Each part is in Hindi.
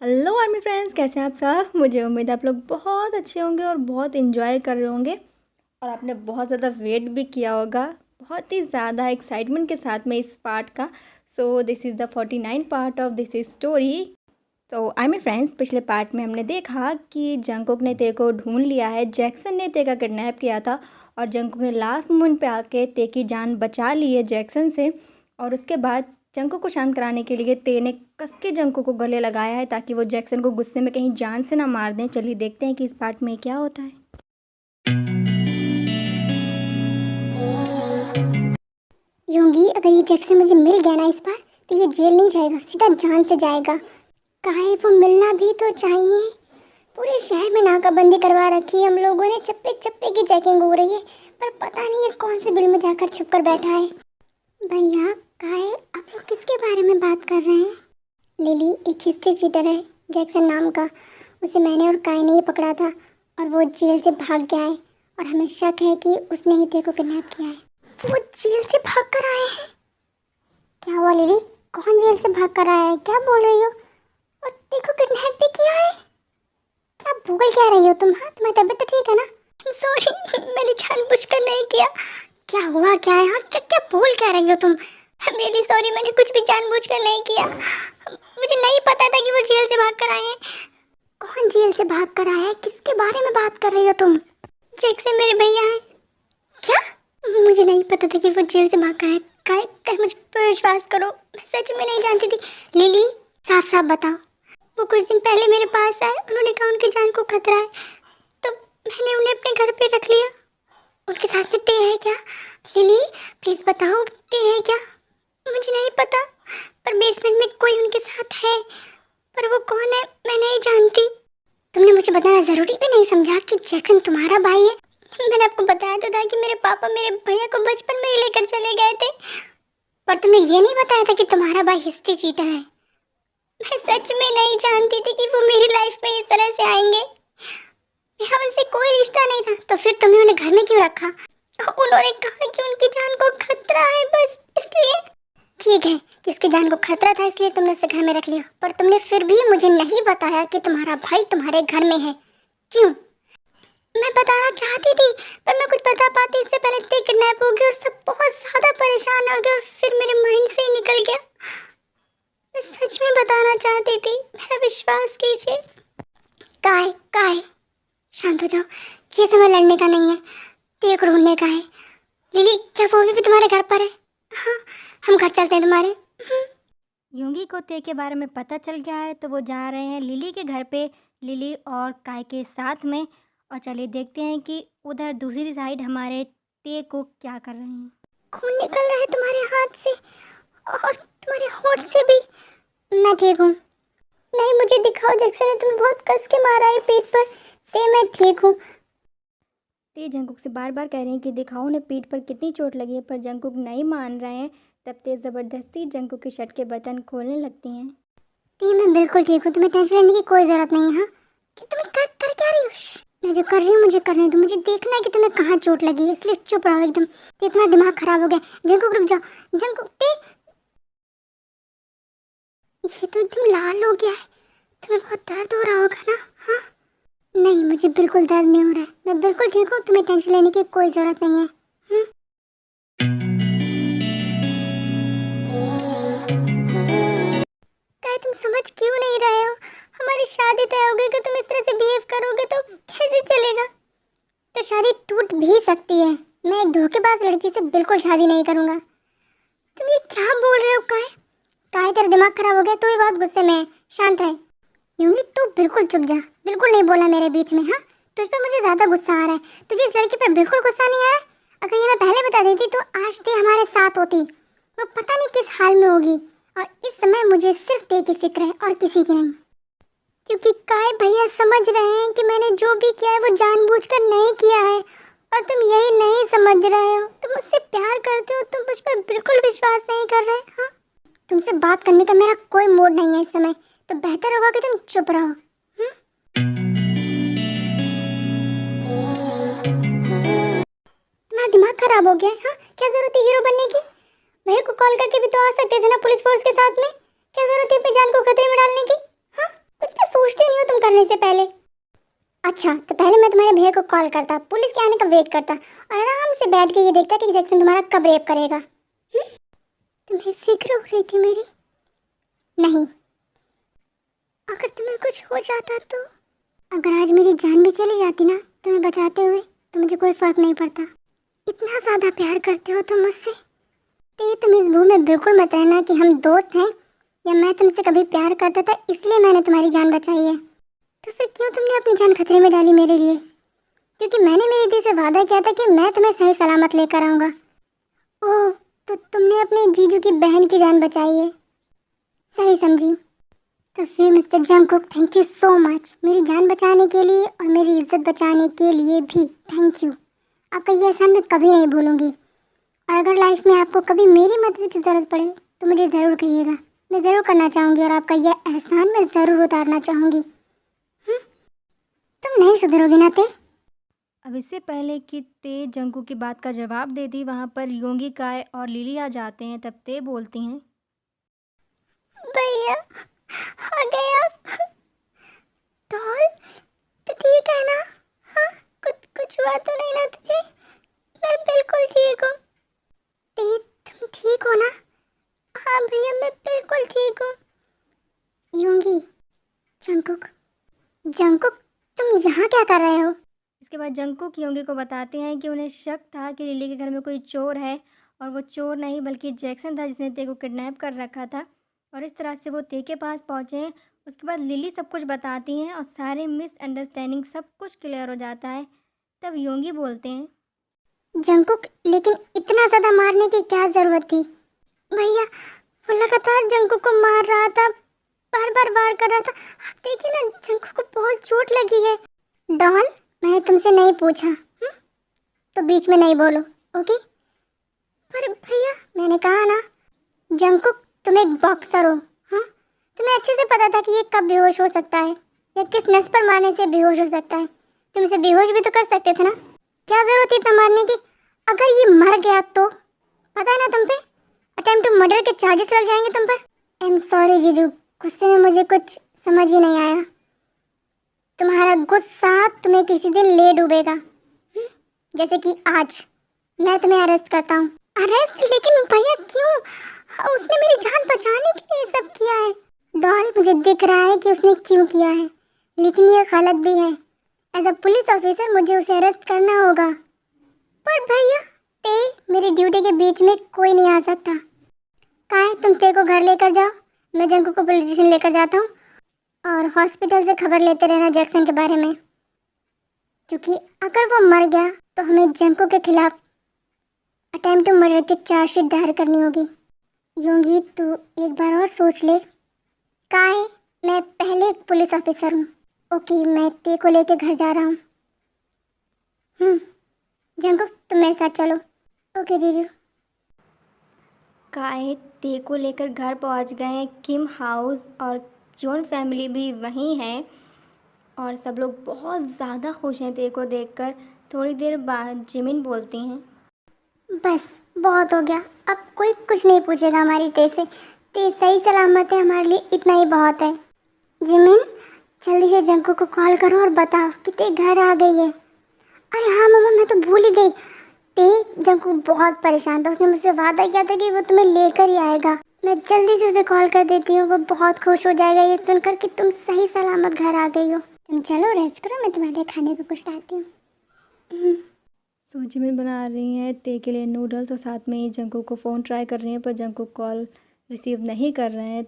हेलो आर्मी फ्रेंड्स, कैसे हैं आप सब। मुझे उम्मीद है आप लोग बहुत अच्छे होंगे और बहुत इन्जॉय कर रहे होंगे और आपने बहुत ज़्यादा वेट भी किया होगा, बहुत ही ज़्यादा एक्साइटमेंट के साथ में इस पार्ट का। So this is the 49 part of this story. तो आर्मी फ्रेंड्स, पिछले पार्ट में हमने देखा कि जंगकुक ने ते को ढूंढ लिया है। जैक्सन ने ते का किडनैप किया था और जंगकुक ने लास्ट मोमेंट पे आके ते की जान बचा ली है जैक्सन से। और उसके बाद जंगकुक को शांत कराने के लिए ते ने कस के जंगकुक को गले लगाया है ताकि वो जैक्सन को गुस्से में कहीं जान से ना मार दें। चलिए देखते हैं कि इस पार्ट में क्या होता है। यूंगी, अगर ये जैक्सन मुझे मिल गया ना इस बार, तो ये जेल नहीं जाएगा, सीधा जान से जाएगा। काहे वो मिलना भी तो चाहिए। पूरे शहर में नाकाबंदी करवा रखी है हम लोगों ने, चप्पे चप्पे की चेकिंग हो रही है, पर पता नहीं ये कौन से बिल में जाकर छुप कर बैठा है। भैया, काहे आप लोग किसके बारे में बात कर रहे हैं? लिली एक हिस्ट्री चीटर है, जैक्सन नाम का। उसे मैंने और काय ने ही पकड़ा था और वो जेल से भाग गया है और हमें शक है कि उसने ही ते को किडनैप किया है। वो जेल से भाग कर आए हैं? क्या हुआ लिली? कौन जेल से भाग कर आया है? क्या बोल रही हो? और देखो किडनैप भी किया है? क्या बोल क्या रही हो तुम? हाँ, तुम्हारी तबीयत तो ठीक है ना? सॉरी, मैंने जानबूझकर नहीं किया। क्या हुआ, क्या है? हाँ, क्या क्या बोल क्या रही हो तुम? मेरी सॉरी, मैंने कुछ भी जानबूझकर नहीं किया। मुझे नहीं पता था कि वो जेल से भाग कर आए हैं। कौन जेल से भाग कर आया है? किसके बारे में बात कर रही हो तुम? जैक्सन मेरे भैया हैं। क्या? मुझे नहीं पता था कि वो जेल से भाग कर आए। काय मुझ पर विश्वास करो, मैं सच में नहीं जानती थी। लिली, साफ साफ बताओ। वो कुछ दिन पहले मेरे पास आए, उन्होंने कहा उनकी जान को खतरा है, तो मैंने उन्हें अपने घर पे रख लिया। उनके साथ में ते है क्या? लिली प्लीज बताओ, ते है क्या? मुझे नहीं पता, पर बेसमेंट में कोई उनके साथ है, पर वो कौन है मैं नहीं जानती। तुमने मुझे बताना जरूरी भी नहीं समझा कि जैक्सन तुम्हारा भाई है? मैंने आपको बताया तो था कि मेरे पापा मेरे भैया को बचपन में ही लेकर चले गए थे, पर तुमने ये नहीं बताया था कि तुम्हारा भाई हिस्ट्री चीटर है। मैं सच में नहीं जानती थी कि वो मेरी लाइफ में इस तरह से आएंगे। मेरा उनसे कोई रिश्ता नहीं था, तो फिर तुमने उन्हें घर में क्यों रखा? उन्होंने कहा कि उनकी जान को खतरा है, बस इसलिए। ठीक है कि उसकी जान को खतरा था इसलिए तुमने उसे घर में रख लिया, पर तुमने फिर भी मुझे नहीं बताया कि तुम्हारा भाई तुम्हारे घर में है। क्यों? मैं बताना चाहती थी, पर मैं कुछ बता पाती इससे पहले ते किडनैप हो गए और सब बहुत ज्यादा परेशान हो गए और फिर मेरे माइंड से ही निकल गया। मैं सच में बताना चाहती थी, मेरा विश्वास कीजिए। काय काय, शांत हो जाओ, ये समय लड़ने का नहीं है, ते को ढूंढने का है। लिली, क्या वो भी तुम्हारे घर पर है? हाँ, हम घर चलते हैं तुम्हारे। यूंगी को ते के बारे में पता चल गया है तो वो जा रहे हैं लिली के घर पे, लिली और काय के साथ में। और चलिए देखते हैं कि उधर दूसरी साइड हमारे ते को क्या कर रहे हैं। खून निकल रहा है तुम्हारे हाथ से और तुम्हारे होठ से भी। मैं ठीक हूँ। नहीं, मुझे दिखाओ, जैक्सन ने तुम्हें बहुत कस के मारा है पीठ पर। ते मैं ठीक हूँ। ते जंगकुक से बार बार कह रहे हैं कि दिखाओ उन्हें पीठ पर कितनी चोट लगी है, पर जंगकुक नहीं मान रहे हैं। तब ते ज़बरदस्ती जंगकुक के शर्ट के बटन खोलने लगती हैं। ते मैं बिल्कुल ठीक हूँ, तुम्हें टेंशन लेने की कोई जरूरत नहीं है। हाँ, कि तुम्हें कर क्या रही हो? मैं जो कर रही हूँ मुझे करने दो, मुझे देखना है कि तुम्हें कहाँ चोट लगी है, इसलिए चुप रहो एकदम। ते तुम्हारा दिमाग खराब हो गया। जंगकुक रुक जाओ। जंगकुक, ते ये तो एकदम लाल हो गया है, तुम्हें बहुत दर्द हो रहा होगा ना? हाँ। नहीं, मुझे बिल्कुल दर्द नहीं हो रहा है, मैं बिल्कुल ठीक हूँ, तुम्हें टेंशन लेने की कोई जरूरत नहीं है। क्या तुम समझ क्यों नहीं रहे हो? हमारी शादी तय हो गई, अगर तुम इस तरह से बिहेव करोगे तो कैसे चलेगा? तो शादी टूट भी सकती है। मैं एक धोखेबाज लड़की से बिल्कुल शादी नहीं करूंगा। तुम ये क्या बोल रहे हो? काय काय तेरा दिमाग खराब हो गया? तू ही बहुत गुस्से में है, शांत रह। यूंगी तू बिल्कुल चुप जा, बिल्कुल नहीं बोला मेरे बीच में। हाँ, तुझ पर मुझे ज्यादा गुस्सा आ रहा है, तुझे इस लड़की पर बिल्कुल गुस्सा नहीं आ रहा है? अगर ये मैं पहले बता देती तो आज ते हमारे साथ होती, वो पता नहीं किस हाल में होगी। और इस समय मुझे सिर्फ ते की फिक्र है और किसी की नहीं, क्योंकि काय भैया समझ रहे हैं कि मैंने जो भी किया है वो जानबूझकर नहीं किया है, और तुम यही नहीं समझ रहे हो। तुम मुझसे प्यार करते हो, तुम मुझ पर बिल्कुल विश्वास नहीं कर रहे। हाँ, तुमसे बात करने का मेरा कोई मूड नहीं है इस समय, तो बेहतर होगा कि तुम चुप रहो। तुम्हारा दिमाग खराब हो गया है? हाँ, क्या जरूरत है हीरो बनने की? भैया को कॉल करके भी तो आ सकते थे ना पुलिस फोर्स के साथ में। क्या जरूरत है अपनी जान को खतरे में डालने की? हाँ, कुछ करने से पहले। अच्छा, तो पहले मैं तुम्हारे भैया को कॉल करता, पुलिस के आने का वेट करता और आराम से बैठ के ये देखता कि जैक्सन तुम्हारा कब रेप करेगा। तुम्हें फिक्र हो रही थी मेरी? नहीं। अगर तुम्हें कुछ हो जाता तो? अगर आज मेरी जान भी चली जाती ना तुम्हें बचाते हुए, तो मुझे कोई फर्क नहीं पड़ता। इतना ज़्यादा प्यार करते हो तुम मुझसे, तो ये तुम इस भूल में बिल्कुल मत रहना कि हम दोस्त हैं या मैं तुमसे कभी प्यार करता था इसलिए मैंने तुम्हारी जान बचाई है। तो फिर क्यों तुमने अपनी जान खतरे में डाली मेरे लिए? क्योंकि मैंने मेरी दी से वादा किया था कि मैं तुम्हें सही सलामत लेकर आऊँगा। ओह, तो तुमने अपने जीजू की बहन की जान बचाई है। सही समझी। तो फिर mister Jungkook, thank you so much मेरी जान बचाने के लिए और मेरी इज्जत बचाने के लिए भी थैंक यू। आपका ये एहसान मैं कभी नहीं भूलूंगी। और अगर लाइफ में आपको कभी मेरी मदद की ज़रूरत पड़े तो मुझे ज़रूर कहिएगा, मैं ज़रूर करना चाहूँगी और आपका यह एहसान मैं ज़रूर उतारना चाहूँगी। तुम नहीं सुधरोगी ना ते? अब इससे पहले कि ते जंकू की बात का जवाब दे दी, वहाँ पर योंगी, काय और लिली आ जाते हैं। तब ते बोलती हैं, भैया आ गए आप? डॉल, तो ठीक है ना? हाँ, कुछ हुआ तो नहीं ना तुझे? मैं बिल्कुल ठीक हूँ। ते, तुम ठीक हो ना? हाँ भैया, मैं बिल्कुल ठीक हूँ। योंगी, जंकुक, जंकुक, तुम यहाँ क्या कर रहे हो? इसके बाद जंकुक योंगी को बताते हैं कि उन्हें शक था कि लिली के घर में कोई चोर है, और वो चोर नहीं बल्कि जैक्सन था जिसने ते को किडनैप कर रखा था। और इस तरह से वो ते के पास पहुँचे हैं। उसके बाद लिली सब कुछ बताती हैं और सारे मिसअंडरस्टैंडिंग सब कुछ क्लियर हो जाता है। तब योंगी बोलते हैं, जंकुक, लेकिन इतना ज़्यादा मारने की क्या ज़रूरत थी? भैया, वो लगातार जंकुक को मार रहा था, बार बार वार कर रहा था। आप देखिए ना, जंकुक को बहुत चोट लगी है। डॉल, मैंने तुमसे नहीं पूछा, तो बीच में नहीं बोलो, ओके? पर भैया, मैंने कहा ना, जंकुक तुम एक बॉक्सर हो। हाँ, तुम्हें अच्छे से पता था कि ये कब बेहोश हो सकता है या किस नस पर मारने से बेहोश हो सकता है। तुम इसे बेहोश भी तो कर सकते थे ना। क्या जरूरत थी इतना मारने की? अगर ये मर गया तो पता है ना तुम पे अटेम्प्ट टू मर्डर के चार्जेस लग जाएंगे तुम पर। आई एम सॉरी जीजू, गुस्से में मुझे कुछ समझ ही नहीं आया। तुम्हारा गुस्सा तुम्हें किसी दिन ले डूबेगा, जैसे कि आज मैं तुम्हें अरेस्ट करता हूँ। अरेस्ट? लेकिन भैया क्यों? उसने मेरी जान बचाने के लिए सब किया है। डॉल, मुझे दिख रहा है कि उसने क्यों किया है, लेकिन ये गलत भी है। एज अ पुलिस ऑफिसर मुझे उसे अरेस्ट करना होगा। पर भैया, ते, मेरी ड्यूटी के बीच में कोई नहीं आ सकता। कहाँ, तुम ते को घर लेकर जाओ, मैं जंकू को पुलिस स्टेशन लेकर जाता हूँ और हॉस्पिटल से खबर लेते रहना जैक्सन के बारे में, क्योंकि अगर वो मर गया तो हमें जंकू के खिलाफ अटेम्प्ट टू मर्डर की चार्जशीट दायर करनी होगी। योंगी, तू एक बार और सोच ले। काहे, मैं पहले एक पुलिस ऑफिसर हूँ। ओके, मैं ते को लेकर घर जा रहा हूँ। जंकू, तुम मेरे साथ चलो। ओके जीजू। काय ते को लेकर घर पहुंच गए हैं। किम हाउस और जॉन फैमिली भी वहीं है और सब लोग बहुत ज़्यादा खुश हैं ते को देखकर। थोड़ी देर बाद जिमिन बोलती हैं, बस बहुत हो गया, अब कोई कुछ नहीं पूछेगा हमारी ते से। ते सही सलामत है, हमारे लिए इतना ही बहुत है। जिमिन, जल्दी से जंकू को कॉल करो और बताओ कि ते घर आ गई है। अरे हाँ मम्मा, मैं तो भूल ही गई। ते, जंकू बहुत परेशान था, उसने मुझसे वादा किया था कि वो तुम्हें लेकर ही आएगा। मैं जल्दी से उसे कॉल कर देती हूँ, वो बहुत खुश हो जाएगा ये सुनकर कि तुम सही सलामत घर आ गई हो। तुम चलो रेस्ट करो, मैं तुम्हारे लिए खाने को कुछ लाती हूँ। तो जिमिन बना रही हैं ते के लिए नूडल्स और साथ में ही जंकू को फ़ोन ट्राई कर रही हैं, पर जंकू कॉल रिसीव नहीं कर रहे हैं।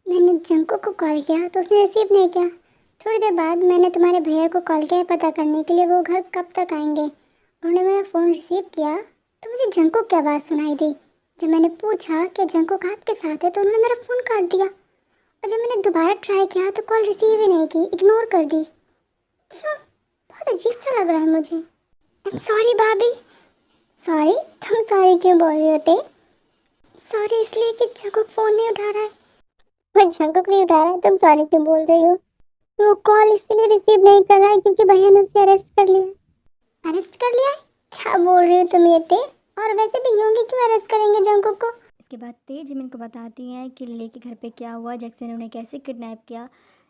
मैंने जंकू को कॉल किया तो उसने रिसीव नहीं किया। थोड़ी देर बाद मैंने तुम्हारे भैया को कॉल किया पता करने के लिए वो घर कब तक आएंगे। उन्होंने मेरा फ़ोन रिसीव किया तो मुझे जंकू की आवाज़ सुनाई दी। जब मैंने पूछा कि जंकू आपके साथ है तो उन्होंने मेरा फ़ोन काट दिया, और जब मैंने दोबारा ट्राई किया तो कॉल रिसीव ही नहीं की, इग्नोर कर दी। क्यों? बहुत अजीब सा लग रहा है मुझे। आई एम सॉरी भाभी। सॉरी? तुम सॉरी क्यों बोल रही होते? सॉरी इसलिए कि जंकू फ़ोन नहीं उठा रहा है। वो जंकू नहीं उठा रहा है, तुम सॉरी क्यों बोल रही हो? वो कॉल इसलिए रिसीव नहीं कर रहा है क्योंकि भैया ने उसे अरेस्ट कर लिया। अरेस्ट कर लिया है? क्या बोल रही हो तुम ये ते? और वैसे भी योंगी क्यों अरेस्ट करेंगे जंकू को? इसके बाद ते जिमिन को बताती हैं कि लिली के घर पे क्या हुआ, जैक्सन ने उन्हें कैसे किडनैप किया।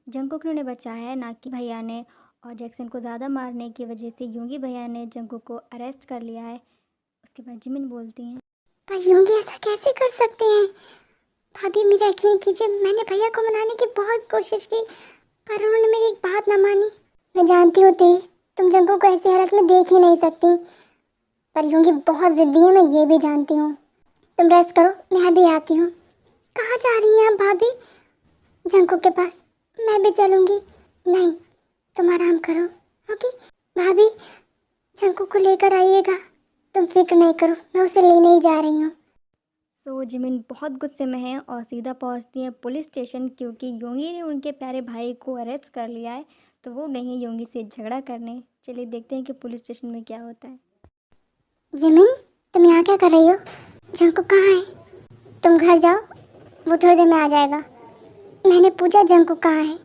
जंगकुक ने उन्हें बचाया है, नाकी भैया ने, और जैक्सन को ज़्यादा मारने की वजह से योंगी भैया ने जंगकुक को अरेस्ट कर लिया है। उसके बाद जिमिन बोलती हैं, पर योंगी ऐसा कैसे कर सकते हैं? भाभी मेरा यकीन कीजिए, मैंने भैया को मनाने की बहुत कोशिश की पर उन्होंने मेरी एक बात ना मानी। मैं जानती हूँ ते, तुम जंगकुक को ऐसी हालत में देख ही नहीं सकती, पर योंगी बहुत जिद्दी है, मैं ये भी जानती हूँ। तुम रेस्ट करो, मैं भी आती हूँ। कहाँ जा रही हैं आप भाभी? जंगकुक के पास। मैं भी चलूँगी। नहीं, तुम आराम करो, ओके? भाभी जंगकुक को लेकर आइएगा, तुम फिक्र नहीं करो, मैं उसे लेने ही जा रही हूँ। तो जिमिन बहुत गुस्से में है और सीधा पहुंचती है पुलिस स्टेशन, क्योंकि योंगी ने उनके प्यारे भाई को अरेस्ट कर लिया है। तो वो गई हैं योंगी से झगड़ा करने। चलिए देखते हैं कि पुलिस स्टेशन में क्या होता है। जिमिन, तुम यहाँ क्या कर रही हो? जंगकुक कहाँ है? तुम घर जाओ, वो थोड़ी देर में आ जाएगा। मैंने पूछा जंगकुक कहाँ है।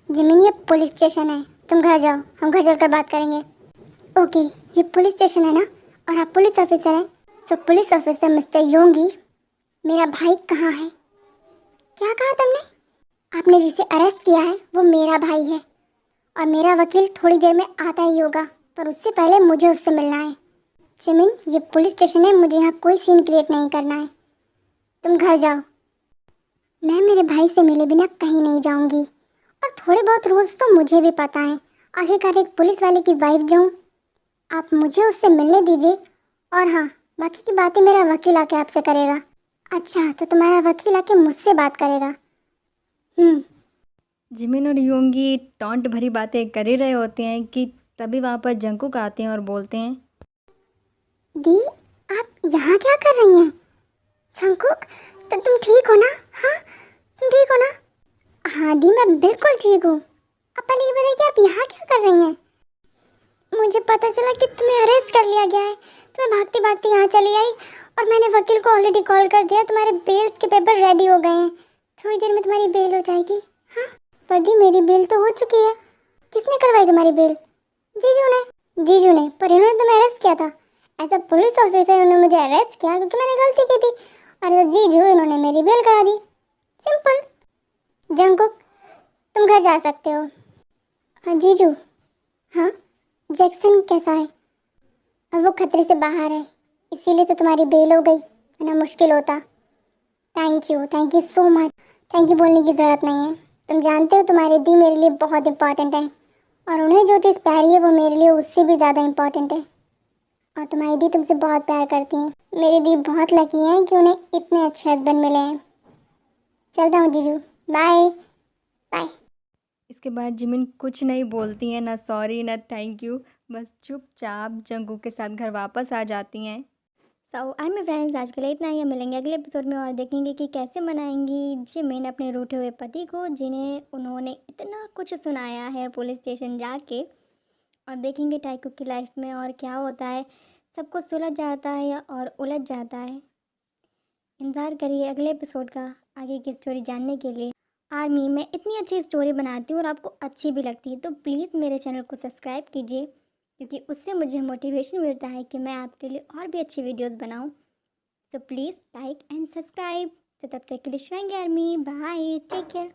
जिमिन, ये पुलिस स्टेशन है, तुम घर जाओ, हम घर चलकर बात करेंगे। ओके, ये पुलिस स्टेशन है ना, और आप पुलिस ऑफिसर हैं। सो पुलिस ऑफिसर मिस्टर योंगी, मेरा भाई कहाँ है? क्या कहा तुमने? आपने जिसे अरेस्ट किया है वो मेरा भाई है, और मेरा वकील थोड़ी देर में आता ही होगा, पर उससे पहले मुझे उससे मिलना है। जिमिन, ये पुलिस स्टेशन है, मुझे यहाँ कोई सीन क्रिएट नहीं करना है, तुम घर जाओ। मैं मेरे भाई से मिले बिना कहीं नहीं जाऊंगी, और थोड़े बहुत रूल्स तो मुझे भी पता है, आखिरकार एक पुलिस वाले की वाइफ जो हूँ। आप मुझे उससे मिलने दीजिए, और हाँ, बाकी की बातें मेरा वकील आके आपसे करेगा। अच्छा, तो तुम्हारा वकील आके मुझसे बात करेगा। जिमिन और योंगी टॉन्ट भरी बातें कर ही रहे होते हैं कि तभी वहाँ पर जंगकुक आते हैं और बोलते हैं, दी, आप यहाँ क्या कर रही हैं? जंगकुक, तो तुम ठीक हो ना? हाँ, तुम ठीक हो ना? हाँ दी, मैं बिल्कुल ठीक हूँ। अब पहले ये बताइए कि आप यहाँ क्या कर रही हैं? मुझे पता चला कि तुम्हें अरेस्ट कर लिया गया है, तो मैं भागते भागते यहाँ चली आई, और मैंने वकील को ऑलरेडी कॉल कर दिया। तुम्हारे बेल के पेपर रेडी हो गए हैं, थोड़ी देर में तुम्हारी बेल हो जाएगी। हाँ, पर दी मेरी बेल तो हो चुकी है। किसने करवाई तुम्हारी बेल? जीजू ने। जीजू ने? पर इन्होंने तुम्हें अरेस्ट किया था। एज अ पुलिस ऑफिसर इन्होंने मुझे अरेस्ट किया क्योंकि मैंने गलती की थी, और एज जीजू इन्होंने मेरी बेल करा दी। सिंपल। जंगकुक, तुम घर जा सकते हो। हाँ जीजू। हाँ, जैक्सन कैसा है? अब वो खतरे से बाहर है, इसीलिए तो तुम्हारी बेल हो गई, वरना मुश्किल होता। Thank you so much. Thank you बोलने की ज़रूरत नहीं है। तुम जानते हो तुम्हारी दी मेरे लिए बहुत इंपॉर्टेंट है, और उन्हें जो चीज़ प्यारी है वो मेरे लिए उससे भी ज़्यादा इंपॉर्टेंट है। और तुम्हारी दी तुमसे बहुत प्यार करती हैं। मेरी दी बहुत लकी है कि उन्हें इतने अच्छे हस्बैंड मिले हैं। चलता हूँ जीजू, बाय बाय। इसके बाद जिमिन कुछ नहीं बोलती हैं, ना सॉरी ना थैंक यू, बस चुपचाप जंगकुक के साथ घर वापस आ जाती हैं। सो आई एम फ्रेंड्स, आज के लिए इतना ही। हम मिलेंगे अगले एपिसोड में और देखेंगे कि कैसे मनाएंगी जिमिन अपने रूठे हुए पति को, जिन्हें उन्होंने इतना कुछ सुनाया है पुलिस स्टेशन जाके। और देखेंगे टाइकुक की लाइफ में और क्या होता है, सब कुछ सुलझ जाता है या और उलझ जाता है। इंतज़ार करिए अगले एपिसोड का आगे की स्टोरी जानने के लिए। आर्मी, मैं इतनी अच्छी स्टोरी बनाती हूँ और आपको अच्छी भी लगती है, तो प्लीज़ मेरे चैनल को सब्सक्राइब कीजिए, क्योंकि उससे मुझे मोटिवेशन मिलता है कि मैं आपके लिए और भी अच्छी वीडियोस बनाऊँ। So please like and subscribe. तो तब तक के लिए श्रेंगे आर्मी, बाय, टेक केयर।